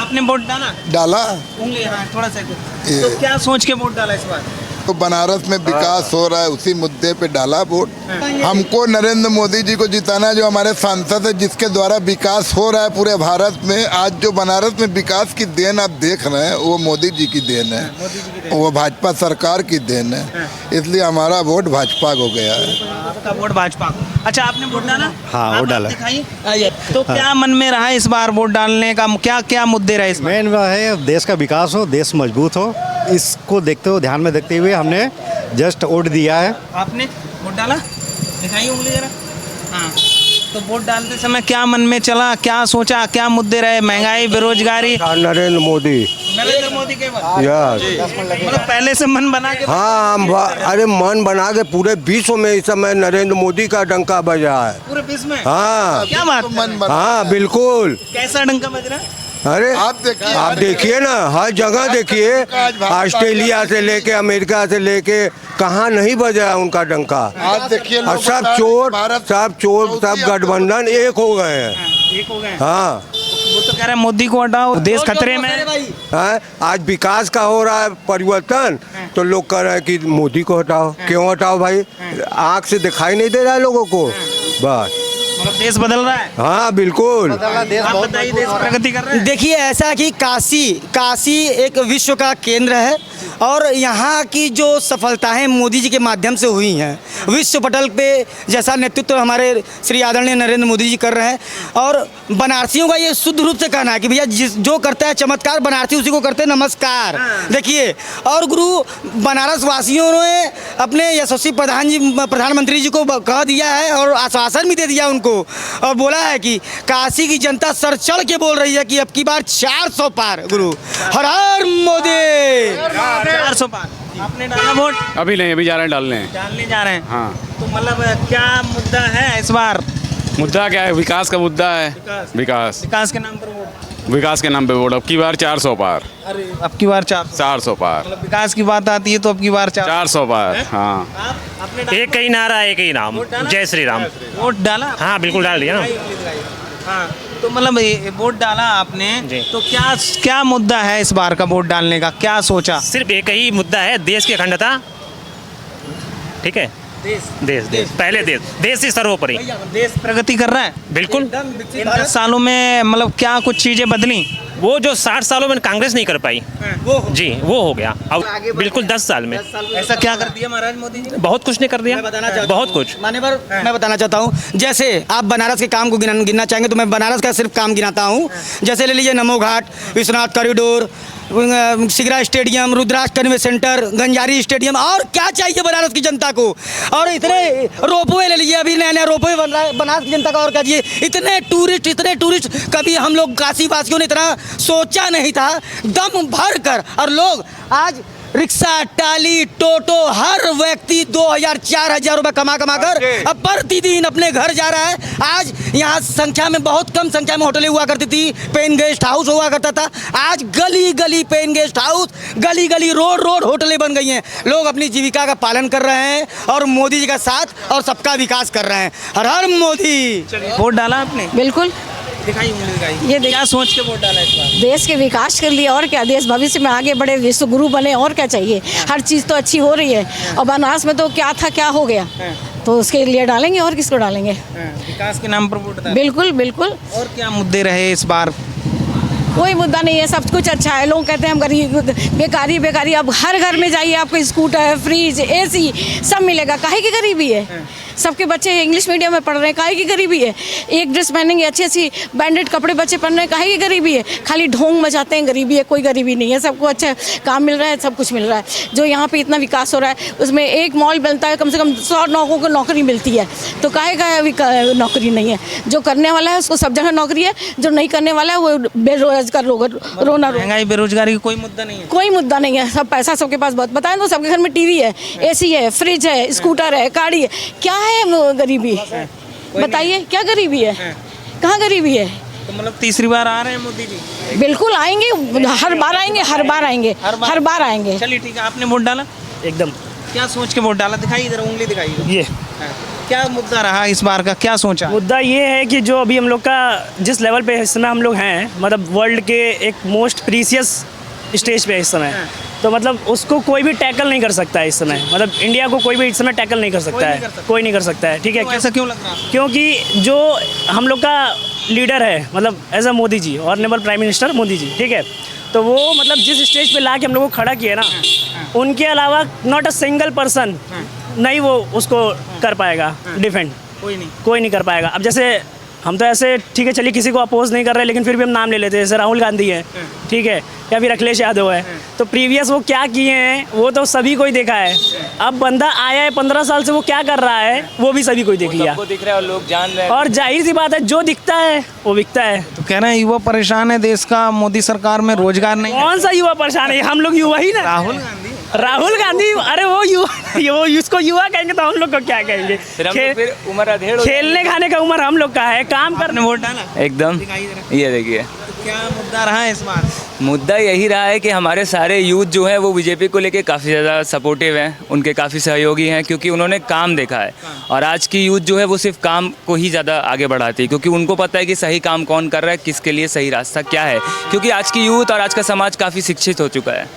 आपने वोट डाला? डाला। उंगली, हाँ थोड़ा सा तो क्या सोच के वोट डाला इस बार? तो बनारस में विकास हो रहा है, उसी मुद्दे पे डाला वोट। हमको नरेंद्र मोदी जी को जिताना है, जो हमारे सांसद है, जिसके द्वारा विकास हो रहा है पूरे भारत में। आज जो बनारस में विकास की देन आप देख रहे हैं, वो मोदी जी की देन है, वो भाजपा सरकार की देन है। इसलिए हमारा वोट भाजपा को गया है। आपका वोट भाजपा को। अच्छा, आपने वोट डाला? हाँ, वोट डाला। दिखाइए तो क्या मन में रहा इस बार वोट डालने का? क्या क्या मुद्दे रहे इस बार? मेन है देश का विकास हो, देश मजबूत हो, इसको देखते हुए, ध्यान में देखते हुए हमने जस्ट वोट दिया है। आपने वोट डाला? दिखाइए उंगली जरा। हाँ, तो वोट डालते समय क्या मन में चला, क्या सोचा, क्या मुद्दे रहे? महंगाई, बेरोजगारी? नरेंद्र मोदी। नरेंद्र मोदी के बाद यस। मतलब पहले से मन बना के? हाँ, हम अरे मन बना के पूरे विश्व में इस समय नरेंद्र मोदी का डंका बजा है। पूरे विश्व में? हाँ, क्या बात? मन बना। हाँ बिल्कुल। कैसा डंका बज रहा है? अरे आप देखिए ना, हर जगह देखिए, ऑस्ट्रेलिया से लेके अमेरिका से लेके कहाँ नहीं बजा उनका डंका। आप देखिए, और सब चोर सब गठबंधन एक हो गए हैं। एक हो गए। हाँ, वो तो कह रहे हैं मोदी को हटाओ, देश खतरे में है। हाँ, आज विकास का हो रहा है परिवर्तन, तो लोग कह रहे हैं कि मोदी को हटाओ। क्यों हटाओ भाई? आँख से दिखाई नहीं दे रहा है लोगों को? बस मतलब देश बदल रहा है। हाँ बिल्कुल। आप बताइए, देश प्रगति कर रहा है? देखिए, ऐसा कि काशी एक विश्व का केंद्र है और यहाँ की जो सफलताएं मोदी जी के माध्यम से हुई हैं, विश्व पटल पे जैसा नेतृत्व हमारे श्री आदरणीय नरेंद्र मोदी जी कर रहे हैं। और बनारसियों का ये शुद्ध रूप से कहना है कि भैया जो करता है चमत्कार, बनारसी उसी को करते हैं नमस्कार। देखिए, और गुरु बनारस वासियों ने अपने यशस्वी प्रधानमंत्री जी को कह दिया है और आश्वासन भी दे दिया उनको, और बोला है कि काशी की जनता सर चढ़ के बोल रही है कि अब की बार 400 पार। गुरु हर हर मोदी। 400 पार। आपने डाला वोट? अभी नहीं, अभी जा रहे हैं डालने जा रहे हैं। हाँ। तो मतलब क्या मुद्दा है इस बार? मुद्दा क्या है? विकास का मुद्दा है। विकास के नाम पर वोट? विकास के नाम पे वोट। अब की बार 400 पार। अरे अब की बार 400 पार। मतलब विकास की बात आती है तो अब की बार 400 पार। हाँ, आपने डाला? एक ही नारा, एक ही नाम, जय श्री राम। वोट डाला? हाँ बिल्कुल डाल दिया ना। हाँ, तो मतलब वोट डाला आपने, जी। तो क्या मुद्दा है इस बार का वोट डालने का? क्या सोचा? सिर्फ एक ही मुद्दा है, देश की अखंडता। ठीक है, देश पहले देश ही सर्वोपरि। देश प्रगति कर रहा है बिल्कुल। इन 10 सालों में मतलब क्या कुछ चीजें बदली? वो जो 60 सालों में कांग्रेस नहीं कर पाई, जी वो हो गया अब बिल्कुल 10 साल में। ऐसा क्या कर दिया महाराज मोदी जी ने? बहुत कुछ नहीं कर दिया, बहुत कुछ। मान्यवर, मैं बताना चाहता हूँ, जैसे आप बनारस के काम को गिनना चाहेंगे तो मैं बनारस का सिर्फ काम गिनाता हूँ। जैसे ले लीजिए नमो घाट, विश्वनाथ कॉरिडोर, सिगरा स्टेडियम, रुद्राक्ष कन्वे सेंटर, गंजारी स्टेडियम, और क्या चाहिए बनारस की जनता को? और इतने रोपवे ले लीजिए, अभी नया नया रोपवे बन रहा है बनारस की जनता का। और क्या चाहिए? इतने टूरिस्ट कभी हम लोग काशी वासियों ने इतना सोचा नहीं था, दम भर कर। और लोग आज रिक्शा, टाली, टोटो, हर व्यक्ति 2000-4000 रुपये कमा कर अब प्रतिदिन अपने घर जा रहा है। आज यहाँ संख्या में, बहुत कम संख्या में होटलें हुआ करती थी, पेन गेस्ट हाउस हुआ करता था। आज गली गली पेन गेस्ट हाउस, गली गली रोड होटलें बन गई हैं। लोग अपनी जीविका का पालन कर रहे हैं और मोदी जी का साथ और सबका विकास कर रहे हैं। हर हर मोदी। वोट डाला आपने? बिल्कुल। दिखाइए, ये क्या सोच के वोट डाला इस बार? देश के विकास के लिए, और क्या, देश भविष्य में आगे बढ़े, विश्व गुरु बने, और क्या चाहिए? हर चीज़ तो अच्छी हो रही है। और बनारस में तो क्या था, क्या हो गया, तो उसके लिए डालेंगे, और किसको डालेंगे? विकास के नाम पर वोट डाला? बिल्कुल बिल्कुल। और क्या मुद्दे रहे इस बार? कोई मुद्दा नहीं है, सब कुछ अच्छा है। लोग कहते हैं हम गरीब, बेकारी। अब हर घर में जाइए, आपको स्कूटर, फ्रिज, AC सब मिलेगा। काहे की गरीबी है? सबके बच्चे इंग्लिश मीडियम में पढ़ रहे हैं, काहे की गरीबी है? एक ड्रेस पहनेंगे, अच्छी ब्रांडेड कपड़े बच्चे पहन रहे हैं, काहे की गरीबी है? खाली ढोंग मचाते हैं, गरीबी है? कोई गरीबी नहीं है, सबको अच्छा काम मिल रहा है, सब कुछ मिल रहा है। जो यहाँ पे इतना विकास हो रहा है, उसमें एक मॉल बनता है, कम से कम 100 लोगों को नौकरी मिलती है, तो काहे का नौकरी नहीं है? जो करने वाला है उसको सब जगह नौकरी है, जो नहीं करने वाला है वो बेरोजगार रोना। महंगाई, बेरोजगारी का कोई मुद्दा नहीं है? कोई मुद्दा नहीं है, सब पैसा सबके पास। बहुत बताएं तो सबके घर में TV है, AC है, फ्रिज है, स्कूटर है, गाड़ी है। क्या है गरीबी? बताइए, क्या गरीबी है? कहाँ गरीबी है? तो मतलब तीसरी बार आ रहे हैं मोदी जी? बिल्कुल आएंगे, हर बार आएंगे। चलिए ठीक है। आपने वोट डाला? एकदम। क्या सोच के वोट डाला? दिखाइए इधर, उंगली दिखाइए। ये क्या मुद्दा रहा इस बार का, क्या सोचा? मुद्दा ये है कि जो अभी हम लोग का जिस लेवल पे इस समय हम लोग हैं, मतलब वर्ल्ड के एक मोस्ट प्रीसियस स्टेज पे है इस समय, तो मतलब उसको कोई भी टैकल नहीं कर सकता है इस समय, मतलब इंडिया को कोई भी इस समय टैकल नहीं कर सकता है, कोई नहीं कर सकता है, ठीक है। ऐसा क्यों लग रहा है? क्योंकि जो हम लोग का लीडर है, मतलब as a Modi ji, honourable prime minister Modi ji, ठीक है, तो वो मतलब जिस स्टेज पे ला के हम लोग को खड़ा किया ना, उनके अलावा नॉट अ सिंगल पर्सन नहीं वो उसको कर पाएगा डिफेंड, कोई नहीं कर पाएगा। अब जैसे हम तो ऐसे ठीक है, चलिए किसी को अपोज नहीं कर रहे, लेकिन फिर भी हम नाम ले लेते हैं, जैसे राहुल गांधी है, ठीक है, या फिर अखिलेश यादव है, तो प्रीवियस वो क्या किए हैं वो तो सभी को ही देखा है। अब बंदा आया है 15 साल से, वो क्या कर रहा है वो भी सभी को ही देख लिया, दिख रहा है और लोग जान रहे हैं, और जाहिर सी बात है जो दिखता है वो बिकता है। तो कह रहे हैं युवा परेशान है देश का, मोदी सरकार में रोजगार नहीं है। कौन सा युवा परेशान है? हम लोग युवा ही ना। राहुल गांधी, अरे वो युवा, वो उसको युवा कहेंगे तो हम लोग को क्या कहेंगे? फिर उम्र अधेड़ खेलने खाने का उम्र हम लोग का है, काम करने। वोट डाला एकदम। ये देखिए क्या मुद्दा रहा है इस बार? मुद्दा यही रहा है कि हमारे सारे यूथ जो है वो बीजेपी को लेके काफ़ी ज़्यादा सपोर्टिव हैं, उनके काफ़ी सहयोगी हैं, क्योंकि उन्होंने काम देखा है। और आज की यूथ जो है वो सिर्फ काम को ही ज़्यादा आगे बढ़ाती है, क्योंकि उनको पता है कि सही काम कौन कर रहा है, किसके लिए सही रास्ता क्या है, क्योंकि आज की यूथ और आज का समाज काफ़ी शिक्षित हो चुका है।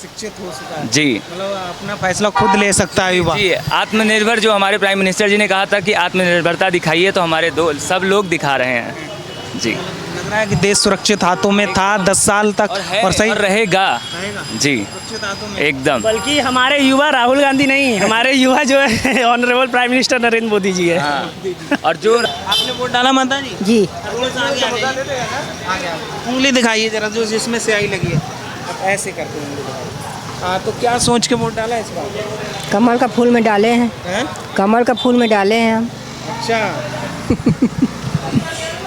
शिक्षित हो चुका है जी, मतलब अपना फैसला खुद ले सकता है युवा। जी, आत्मनिर्भर, जो हमारे प्राइम मिनिस्टर जी ने कहा था कि आत्मनिर्भरता दिखाइए, तो हमारे सब लोग दिखा रहे हैं। जी, लग रहा है कि देश सुरक्षित हाथों में था 10 साल तक और सही और रहेगा। जी, सुरक्षित हाथों में। एकदम। बल्कि हमारे युवा राहुल गांधी नहीं, हमारे युवा जो है honourable prime minister Narendra Modi ji है। और जो आपने वोट डाला माता जी? जी। उंगली दिखाइए जरा, जो जिसमें स्याही लगी है, आप ऐसे करते हैं उंगली दिखाइए। हाँ, तो क्या सोच के वोट डाला इस बार? कमल का फूल में डाले हैं, हैं? कमल का फूल में डाले हैं हम। अच्छा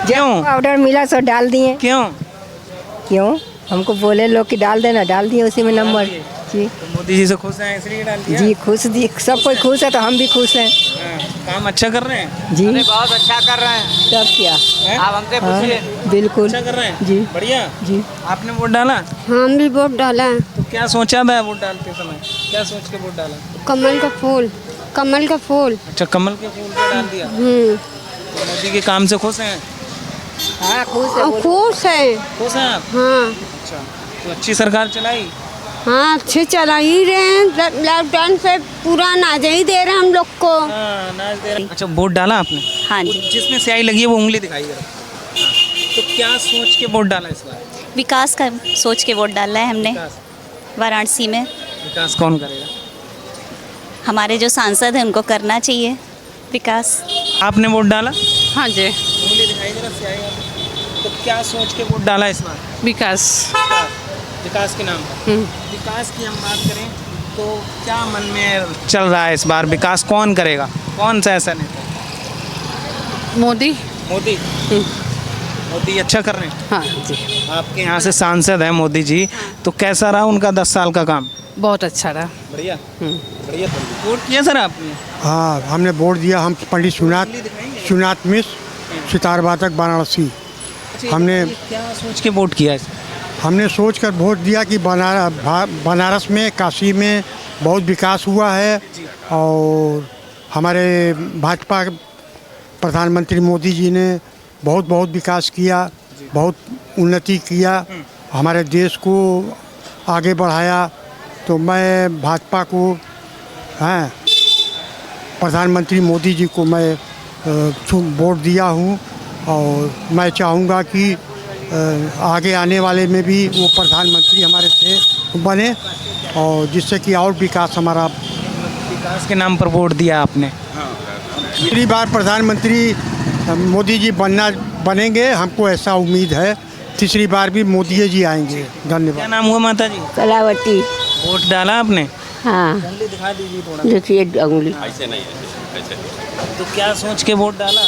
क्यों? ऑर्डर मिला सो डाल दिए। क्यों? हमको बोले लोग कि डाल देना, डाल दिए उसी में नंबर। जी, तो मोदी जी से खुश हैं इसलिए डाल दिया? जी खुश, जी सब कोई खुश है तो हम भी खुश हैं। हाँ, काम अच्छा कर रहे हैं? जी बहुत अच्छा कर रहे हैं। सब क्या आप हमसे पूछिए। बिल्कुल अच्छा कर रहे हैं? जी बढ़िया। जी। आपने वोट डाला? हम भी वोट डाला है। तो क्या सोचा था वोट डालते समय, क्या सोच के वोट डाला? कमल का फूल, कमल का फूल। अच्छा, कमल के फूल पे डाल दिया। तो मोदी के काम से खुश हैं? हाँ खुश खुश है। खुश हैं आप? हाँ अच्छा, तो अच्छी सरकार चलाई? हाँ, अच्छे चला ही रहे हैं, लॉकडाउन से पूरा नाज ही दे रहे हैं हम लोग को। हाँ, नाच दे रहे। अच्छा, वोट डाला आपने? हाँ जी। जिसमें स्याही लगी है वो उंगली दिखाई जरा। हाँ, तो क्या सोच के वोट डाला इस बार? विकास का सोच के वोट डाला है हमने वाराणसी में। विकास कौन करेगा? हमारे जो सांसद हैं उनको करना चाहिए विकास। आपने वोट डाला? हाँ जी। उंगली दिखाई जरा स्याही वाली। तो क्या सोच के वोट डाला इस बार? विकास। विकास के नाम पर। विकास की हम बात करें तो क्या मन में चल रहा है इस बार, विकास कौन करेगा, कौन सा ऐसा नेता? मोदी। मोदी? मोदी अच्छा कर रहे हैं? हाँ जी। आपके यहाँ से सांसद हैं मोदी जी, तो कैसा रहा उनका 10 साल का काम? बहुत अच्छा रहा। बढ़िया। बढ़िया। वोट किया सर आपने? हाँ, हमने वोट दिया। हम पंडित सुनाथ मिश्र, सितार वादक, वाराणसी। हमने क्या सोच के वोट किया? हमने सोच कर वोट दिया कि बनारस में, काशी में बहुत विकास हुआ है, और हमारे भाजपा प्रधानमंत्री मोदी जी ने बहुत बहुत विकास किया, बहुत उन्नति किया, हमारे देश को आगे बढ़ाया। तो मैं भाजपा को, हैं, प्रधानमंत्री मोदी जी को मैं वोट दिया हूँ, और मैं चाहूँगा कि आगे आने वाले में भी वो प्रधानमंत्री हमारे से बने, और जिससे कि और विकास हमारा। विकास के नाम पर वोट दिया आपने? पिछली बार प्रधानमंत्री मोदी जी बनेंगे, हमको ऐसा उम्मीद है। तीसरी बार भी मोदी जी आएंगे। धन्यवाद। क्या नाम हुआ माता जी? कलावती। वोट डाला आपने? हाँ। उंगली दिखा दीजिए थोड़ा। देखिए उंगली। ऐसे नहीं, ऐसे। तो क्या सोच के वोट डाला?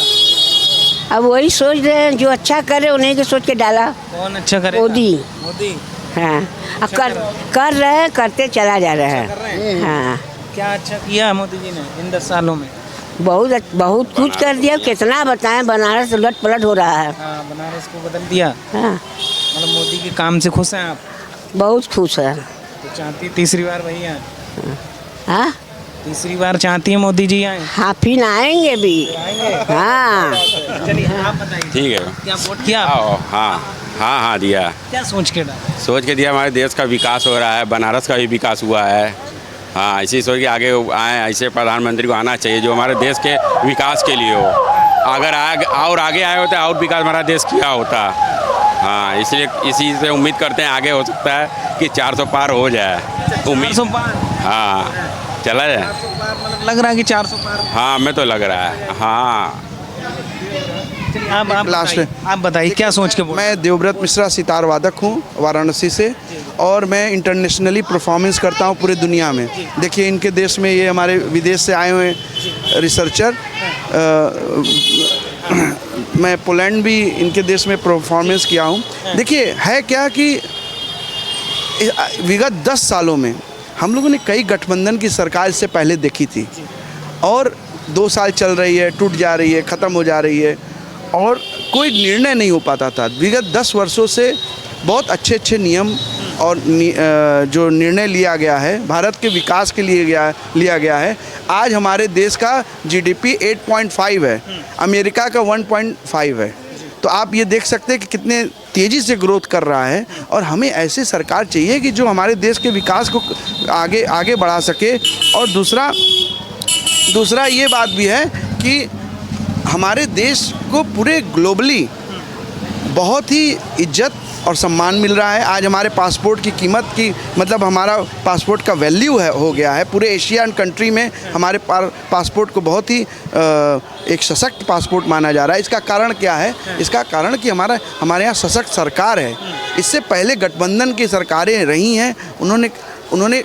अब वही सोच रहे हैं, जो अच्छा करे उन्हीं के सोच के डाला। कौन अच्छा करेगा? मोदी। मोदी? हाँ, अब कर रहे हैं, करते चला जा रहा है। हाँ। क्या अच्छा किया मोदी जी ने इन 10 सालों में? बहुत कुछ कर दिया। कितना बताएं, बनारस उलट पलट हो रहा है। हाँ, बनारस को बदल दिया। हाँ, मतलब मोदी के काम से खुश हैं आप? बहुत खुश है। तो चाहती तीसरी बार वही है? हाँ, तीसरी बार चाहती है मोदी जी आए? हाँ फिर आएंगे भी। हाँ चलिए आप बताइए, ठीक है। क्या वोट किया? हाँ दिया। क्या सोच के डाला? सोच के दिया, हमारे देश का विकास हो रहा है, बनारस का भी विकास हुआ है। हाँ, इसी सोच के आगे आए, ऐसे प्रधानमंत्री को आना चाहिए जो हमारे देश के विकास के लिए हो। अगर आगे आए होते और विकास हमारा देश किया होता। हाँ, इसलिए इसी से उम्मीद करते हैं आगे हो सकता है कि 400 पार हो जाए। उम्मीद 400 पार? हाँ, चला जाए। 400 पार मतलब लग रहा है कि 400 पार? हाँ, हमें तो लग रहा है। हाँ, चलिए आप बताइए क्या सोच के वोट? मैं देवव्रत मिश्रा सितार वादक हूँ वाराणसी से, और मैं इंटरनेशनली परफॉर्मेंस करता हूँ पूरे दुनिया में। देखिए इनके देश में, ये हमारे विदेश से आए हुए रिसर्चर, मैं पोलैंड भी इनके देश में परफॉर्मेंस किया हूँ। देखिए है क्या कि विगत 10 सालों में हम लोगों ने कई गठबंधन की सरकार इससे पहले देखी थी, और 2 साल चल रही है, टूट जा रही है, ख़त्म हो जा रही है, और कोई निर्णय नहीं हो पाता था। विगत 10 वर्षों से बहुत अच्छे नियम और जो निर्णय लिया गया है भारत के विकास के लिए लिया गया है। आज हमारे देश का जीडीपी 8.5 है, अमेरिका का 1.5 है। तो आप ये देख सकते हैं कि कितने तेज़ी से ग्रोथ कर रहा है, और हमें ऐसी सरकार चाहिए कि जो हमारे देश के विकास को आगे बढ़ा सके। और दूसरा ये बात भी है कि हमारे देश को पूरे ग्लोबली बहुत ही इज्जत और सम्मान मिल रहा है। आज हमारे पासपोर्ट की कीमत की मतलब हमारा पासपोर्ट का वैल्यू हो गया है पूरे एशियन कंट्री में। हमारे पासपोर्ट को बहुत ही एक सशक्त पासपोर्ट माना जा रहा है। इसका कारण क्या है? इसका कारण कि हमारे यहाँ सशक्त सरकार है। इससे पहले गठबंधन की सरकारें रही हैं, उन्होंने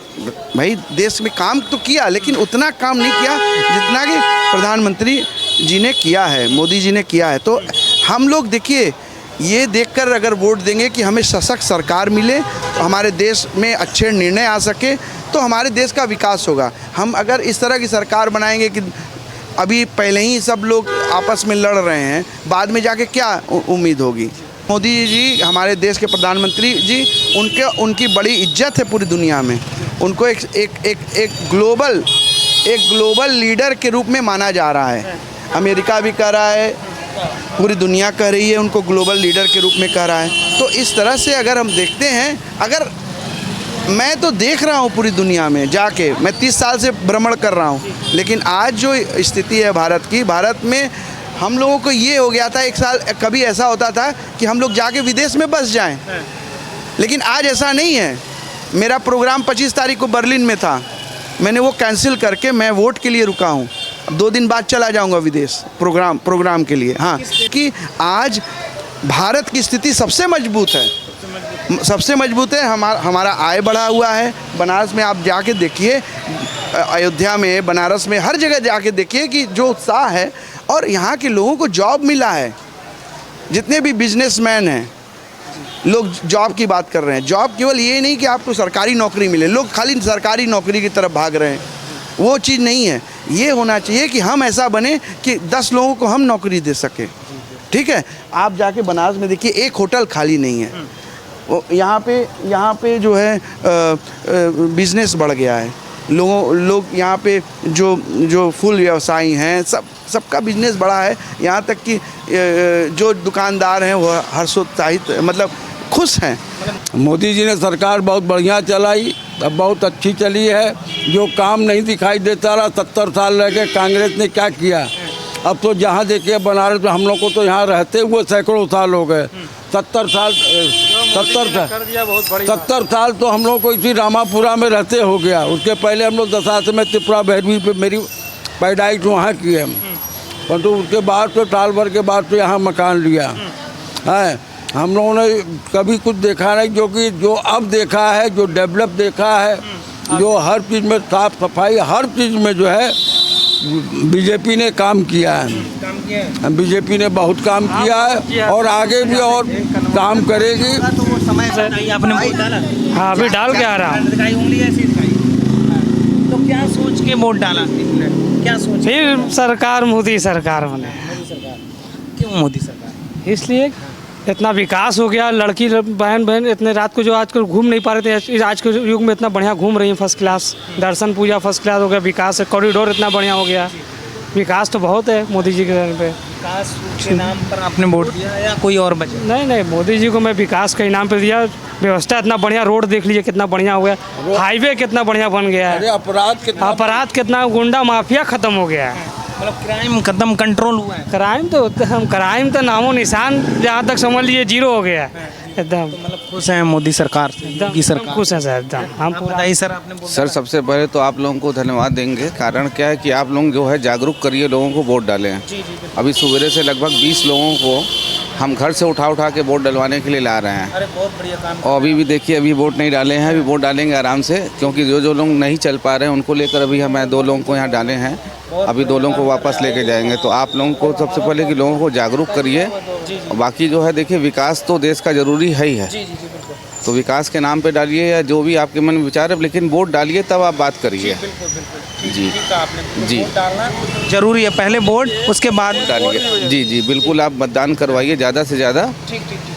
भाई देश में काम तो किया, लेकिन उतना काम नहीं किया जितना कि प्रधानमंत्री जी ने किया है, मोदी जी ने किया है। तो हम लोग देखिए ये देखकर अगर वोट देंगे कि हमें सशक्त सरकार मिले, तो हमारे देश में अच्छे निर्णय आ सके, तो हमारे देश का विकास होगा। हम अगर इस तरह की सरकार बनाएंगे कि अभी पहले ही सब लोग आपस में लड़ रहे हैं, बाद में जाके क्या उम्मीद होगी? मोदी जी हमारे देश के प्रधानमंत्री जी, उनकी बड़ी इज्जत है पूरी दुनिया में। उनको एक ग्लोबल लीडर के रूप में माना जा रहा है। अमेरिका भी कह रहा है, पूरी दुनिया कह रही है, उनको ग्लोबल लीडर के रूप में कह रहा है। तो इस तरह से अगर हम देखते हैं, अगर मैं तो देख रहा हूँ पूरी दुनिया में जाके, मैं 30 साल से भ्रमण कर रहा हूँ, लेकिन आज जो स्थिति है भारत में, हम लोगों को ये हो गया था एक साल, कभी ऐसा होता था कि हम लोग जाके विदेश में बस जाएं, लेकिन आज ऐसा नहीं है। मेरा प्रोग्राम 25 तारीख को बर्लिन में था, मैंने वो कैंसिल करके मैं वोट के लिए रुका हूँ। 2 दिन बाद चला जाऊँगा विदेश प्रोग्राम के लिए। हाँ, कि आज भारत की स्थिति सबसे मजबूत है। हमारा आय बढ़ा हुआ है। बनारस में आप जाके देखिए, अयोध्या में, बनारस में, हर जगह जाके देखिए कि जो उत्साह है, और यहाँ के लोगों को जॉब मिला है। जितने भी बिजनेसमैन हैं, लोग जॉब की बात कर रहे हैं। जॉब केवल ये नहीं कि आपको सरकारी नौकरी मिले, लोग खाली सरकारी नौकरी की तरफ भाग रहे हैं, वो चीज़ नहीं है। ये होना चाहिए कि हम ऐसा बने कि 10 लोगों को हम नौकरी दे सकें। ठीक है, आप जाके बनारस में देखिए, एक होटल खाली नहीं है। यहाँ पे जो है बिजनेस बढ़ गया है। लोग यहाँ पे जो फुल व्यवसायी हैं, सबका बिजनेस बढ़ा है। यहाँ तक कि जो दुकानदार हैं वो हर्षोत्साहित, मतलब खुश हैं। मोदी जी ने सरकार बहुत बढ़िया चलाई, अब बहुत अच्छी चली है। जो काम नहीं दिखाई देता रहा 70 साल रह के, कांग्रेस ने क्या किया? अब तो जहाँ देखिए बनारस में, हम लोग को तो यहाँ रहते हुए सैकड़ों साल हो गए। 70 साल तो हम लोग को इसी रामापुरा में रहते हो गया। उसके पहले हम लोग दशास में त्रिपुरा भैरवी पे मेरी पैदाइश वहाँ की है, परंतु उसके बाद तो टाल भर के बाद तो यहाँ मकान लिया है। हम लोगों ने कभी कुछ देखा नहीं, जो अब देखा है, जो डेवलप देखा है, जो हर चीज़ में साफ सफाई, हर चीज़ में जो है बीजेपी ने काम किया है। बीजेपी ने बहुत काम किया है और आगे भी और काम करेगी। आपने वोट डाला? हाँ, अभी डाल के आ रहा हूँ। तो क्या सोच के वोट डाला? क्या सोच? फिर सरकार मोदी सरकार बने। क्यों मोदी सरकार? इसलिए इतना विकास हो गया, लड़की बहन इतने रात को जो आजकल घूम नहीं पा रहे थे, आज के युग में इतना बढ़िया घूम रही हैं, फर्स्ट क्लास दर्शन पूजा फर्स्ट क्लास हो गया, विकास है, कॉरिडोर इतना बढ़िया हो गया, विकास तो बहुत है मोदी जी के टाइम पे। विकास के नाम पर आपने वोट दिया या कोई और वजह? नहीं, मोदी जी को मैं विकास के इनाम पे दिया। व्यवस्था इतना बढ़िया, रोड देख लीजिए कितना बढ़िया हो गया, हाईवे कितना बढ़िया बन गया है, अपराध कितना, गुंडा माफिया खत्म हो गया है, मतलब क्राइम खत्म, कंट्रोल हुआ है। क्राइम तो नामो निशान जहाँ तक समझ लीजिए जीरो हो गया है एकदम। मतलब खुश हैं मोदी सरकार से? की सरकार खुश है सर एकदम। हम बताइए सर, आपने सर सबसे पहले तो आप लोगों को धन्यवाद देंगे। कारण क्या है कि आप लोग जो है जागरूक करिए, लोगों को वोट डालें। अभी सवेरे से लगभग 20 लोगों को हम घर से उठा के वोट डलवाने के लिए ला रहे हैं। अरे बहुत बढ़िया काम। और अभी भी देखिए, अभी वोट नहीं डाले हैं, अभी वोट डालेंगे आराम से, क्योंकि जो लोग नहीं चल पा रहे हैं उनको लेकर अभी हमें 2 लोगों को यहाँ डाले हैं, अभी 2 लोगों को वापस लेके जाएंगे। तो आप लोगों को सबसे पहले कि लोगों को जागरूक करिए। बाकी जो है देखिए, विकास तो देश का ज़रूरी है ही है, तो विकास के नाम पे डालिए या जो भी आपके मन में विचार है, लेकिन वोट डालिए तब आप बात करिए। जी जी, जरूरी है, पहले वोट उसके बाद डालिए। जी बिल्कुल, आप मतदान करवाइए ज़्यादा से ज़्यादा।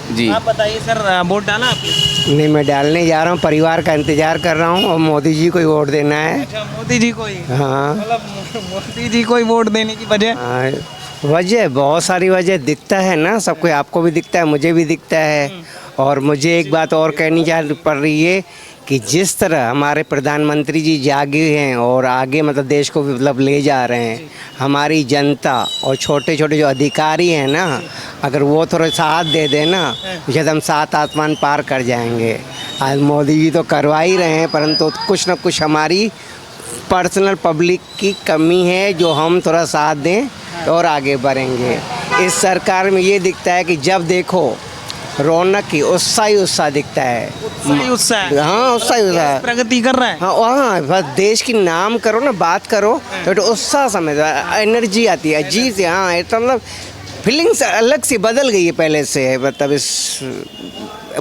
जी आप बताइए सर, वोट डाला आपने? नहीं, मैं डालने जा रहा हूँ, परिवार का इंतजार कर रहा हूँ और मोदी जी को ही वोट देना है। अच्छा, मोदी जी को ही? हाँ, मतलब मोदी जी को ही वोट देने की वजह? वजह बहुत सारी वजह दिखता है ना, सबको, आपको भी दिखता है, मुझे भी दिखता है। और मुझे एक बात और कहनी पड़ रही है कि जिस तरह हमारे प्रधानमंत्री जी जागे हैं और आगे मतलब देश को मतलब ले जा रहे हैं, हमारी जनता और छोटे छोटे जो अधिकारी हैं ना, अगर वो थोड़ा साथ दे दें ना, शायद हम 7 आसमान पार कर जाएंगे। आज मोदी जी तो करवा ही रहे हैं, परंतु कुछ न कुछ हमारी पर्सनल पब्लिक की कमी है, जो हम थोड़ा साथ दें और आगे बढ़ेंगे। इस सरकार में ये दिखता है कि जब देखो रौनक ही उत्साह दिखता है। उत्साह? हाँ, उत्साह प्रगति कर रहा है। हाँ, बस देश की नाम करो ना, बात करो तो उत्साह समझ, एनर्जी आती है जी से। हाँ, तो मतलब फीलिंग्स अलग सी बदल गई है पहले से, मतलब इस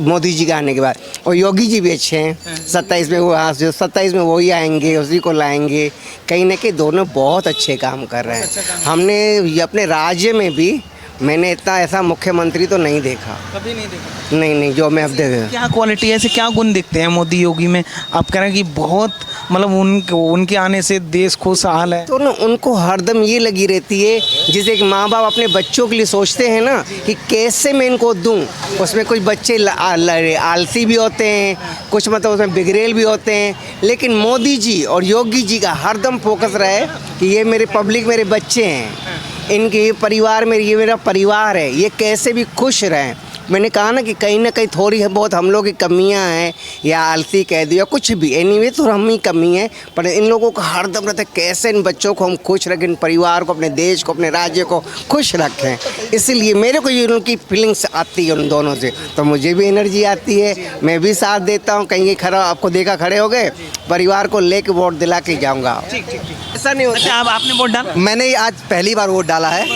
मोदी जी के आने के बाद। और योगी जी भी अच्छे हैं। 27 में वो, जो 27 में वही आएंगे, उसी को लाएंगे। कहीं ना कहीं दोनों बहुत अच्छे काम कर रहे हैं। हमने अपने राज्य में भी मैंने इतना ऐसा मुख्यमंत्री तो नहीं देखा, कभी नहीं देखा। नहीं, जो मैं अब देख। क्या क्वालिटी ऐसे क्या गुण दिखते हैं मोदी योगी में? आप कह रहे हैं कि बहुत मतलब उनके आने से देश खुशहाल है। तो ना उनको हरदम ये लगी रहती है, जैसे एक माँ बाप अपने बच्चों के लिए सोचते हैं ना कि कैसे मैं इनको दूं। उसमें कुछ बच्चे आलसी भी होते हैं, कुछ मतलब उसमें बिगड़ेल भी होते हैं, लेकिन मोदी जी और योगी जी का हरदम फोकस रहे कि ये मेरे पब्लिक, मेरे बच्चे हैं, इनके परिवार में, ये मेरा परिवार है, ये कैसे भी खुश रहें। मैंने कहा ना कि कहीं ना कहीं थोड़ी बहुत हम लोग की कमियां हैं, या आलसी कह दो या कुछ भी, एनीवे तो हम ही कमी है, पर इन लोगों को हरदम रहता है कैसे इन बच्चों को हम खुश रखें, इन परिवार को, अपने देश को, अपने राज्य को खुश रखें। इसलिए मेरे को ये उनकी फीलिंग्स आती है उन दोनों से, तो मुझे भी एनर्जी आती है, मैं भी साथ देता हूँ। कहीं खड़ा, आपको देखा खड़े हो गए, परिवार को लेके वोट दिला के जाऊँगा। ऐसा नहीं होता। अच्छा, आपने वोट डाला? मैंने आज पहली बार वोट डाला है,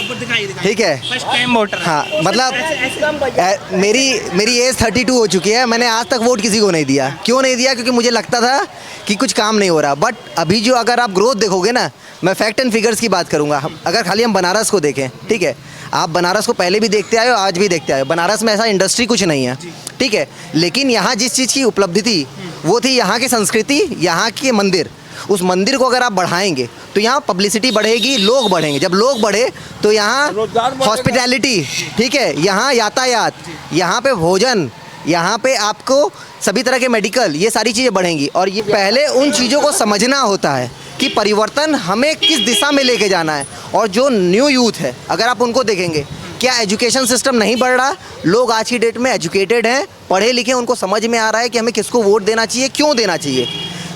ठीक है। First time voter? हाँ, मतलब मेरी एज 32 हो चुकी है, मैंने आज तक वोट किसी को नहीं दिया। क्यों नहीं दिया? क्योंकि मुझे लगता था कि कुछ काम नहीं हो रहा। बट अभी जो अगर आप ग्रोथ देखोगे ना, मैं फैक्ट एंड फिगर्स की बात करूँगा। अगर खाली हम बनारस को देखें, ठीक है, आप बनारस को पहले भी देखते आए हो, आज भी देखते आए हो। बनारस में ऐसा इंडस्ट्री कुछ नहीं है, ठीक है, लेकिन यहाँ जिस चीज़ की उपलब्धि थी वो थी यहाँ की संस्कृति, यहाँ के मंदिर। उस मंदिर को अगर आप बढ़ाएंगे तो यहाँ पब्लिसिटी बढ़ेगी, लोग बढ़ेंगे। जब लोग बढ़े तो यहाँ हॉस्पिटैलिटी, ठीक है, यहाँ यातायात, यहाँ पे भोजन, यहाँ पे आपको सभी तरह के मेडिकल, ये सारी चीज़ें बढ़ेंगी। और ये पहले उन चीज़ों को समझना होता है कि परिवर्तन हमें किस दिशा में लेके जाना है। और जो न्यू यूथ है, अगर आप उनको देखेंगे, क्या एजुकेशन सिस्टम नहीं बढ़ रहा? लोग आज की डेट में एजुकेटेड हैं, पढ़े लिखे, उनको समझ में आ रहा है कि हमें किसको वोट देना चाहिए, क्यों देना चाहिए।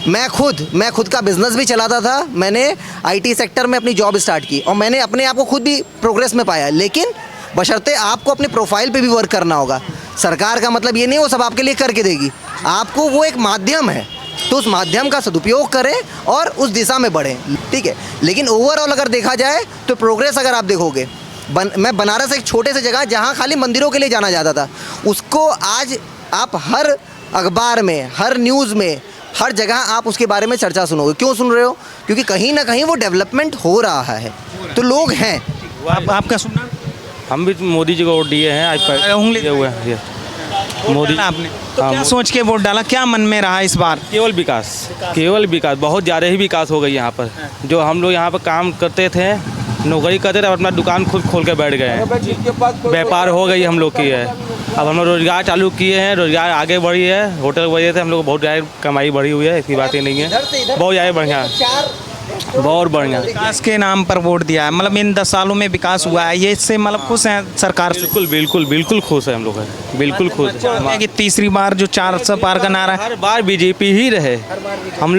मैं खुद का बिजनेस भी चलाता था, मैंने आईटी सेक्टर में अपनी जॉब स्टार्ट की और मैंने अपने आप को खुद भी प्रोग्रेस में पाया, लेकिन बशर्ते आपको अपने प्रोफाइल पे भी वर्क करना होगा। सरकार का मतलब ये नहीं वो सब आपके लिए करके देगी, आपको वो एक माध्यम है, तो उस माध्यम का सदुपयोग करें और उस दिशा में बढ़ें, ठीक है। लेकिन ओवरऑल अगर देखा जाए तो प्रोग्रेस अगर आप देखोगे, मैं बनारस एक छोटे से जगह जहाँ खाली मंदिरों के लिए जाना जाता था, उसको आज आप हर अखबार में, हर न्यूज़ में, हर जगह आप उसके बारे में चर्चा सुनोगे। क्यों सुन रहे हो? क्योंकि कहीं ना कहीं वो डेवलपमेंट हो रहा है, तो लोग हैं। आपका सुनना? हम भी मोदी जी को वोट दिए हैं। आज उंगली दिए हुए हैं ये मोदी आपने तो हाँ, क्या सोच के वोट डाला, क्या मन में रहा इस बार? केवल विकास, बहुत ज़्यादा ही विकास हो गई यहाँ पर। जो हम लोग यहाँ पर काम करते थे, नौकरी करते थे, अब अपना दुकान खुद खोल के बैठ गए हैं। व्यापार हो गई हम लोग की है। अब हम लोग रोजगार चालू किए हैं, रोजगार आगे बढ़ी है। होटल की वजह से हम लोग बहुत ज़्यादा कमाई बढ़ी हुई है, ऐसी बात ही नहीं है। बहुत ज़्यादा बढ़िया, बहुत बढ़िया। विकास के नाम पर वोट दिया है, मतलब इन 10 सालों में विकास हुआ है, ये इससे मतलब खुश हैं सरकार से? बिल्कुल खुश है हम लोग, बिल्कुल खुश है कि तीसरी बार जो 400 पार का नारा है, हर बार बीजेपी ही रहे। हम